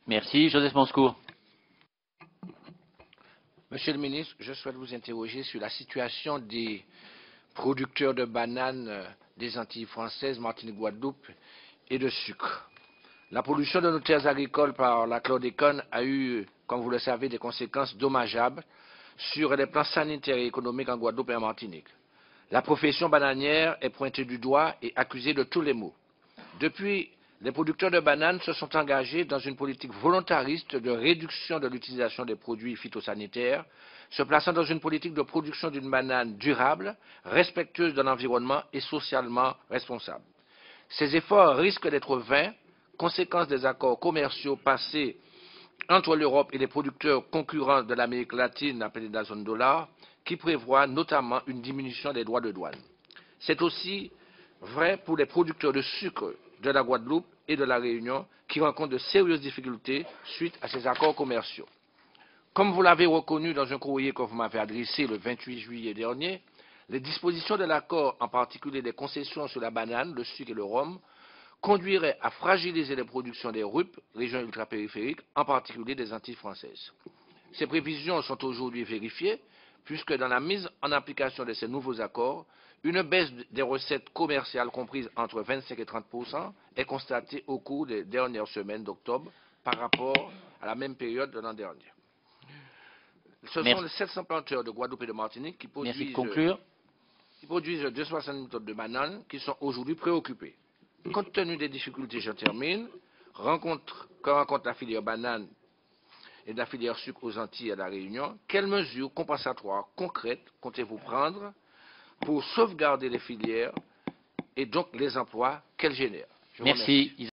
Merci. Joseph Monscourt. Monsieur le ministre, je souhaite vous interroger sur la situation des producteurs de bananes des Antilles françaises, Martinique, Guadeloupe et de sucre. La pollution de nos terres agricoles par la chlordécone a eu, comme vous le savez, des conséquences dommageables sur les plans sanitaires et économiques en Guadeloupe et en Martinique. La profession bananière est pointée du doigt et accusée de tous les maux. Depuis, les producteurs de bananes se sont engagés dans une politique volontariste de réduction de l'utilisation des produits phytosanitaires, se plaçant dans une politique de production d'une banane durable, respectueuse de l'environnement et socialement responsable. Ces efforts risquent d'être vains, conséquence des accords commerciaux passés entre l'Europe et les producteurs concurrents de l'Amérique latine appelés de la zone dollar, qui prévoient notamment une diminution des droits de douane. C'est aussi vrai pour les producteurs de sucre de la Guadeloupe et de la Réunion qui rencontrent de sérieuses difficultés suite à ces accords commerciaux. Comme vous l'avez reconnu dans un courrier que vous m'avez adressé le 28 juillet dernier, les dispositions de l'accord, en particulier les concessions sur la banane, le sucre et le rhum, conduiraient à fragiliser les productions des RUP, régions ultrapériphériques, en particulier des Antilles françaises. Ces prévisions sont aujourd'hui vérifiées, puisque dans la mise en application de ces nouveaux accords, une baisse des recettes commerciales comprises entre 25 et 30% est constatée au cours des dernières semaines d'octobre par rapport à la même période de l'an dernier. Ce sont les 700 planteurs de Guadeloupe et de Martinique qui produisent 260 000 tonnes de bananes qui sont aujourd'hui préoccupés. Compte tenu des difficultés, je termine, que rencontre la filière banane et de la filière sucre aux Antilles et à la Réunion, quelles mesures compensatoires concrètes comptez-vous prendre pour sauvegarder les filières et donc les emplois qu'elles génèrent? Merci.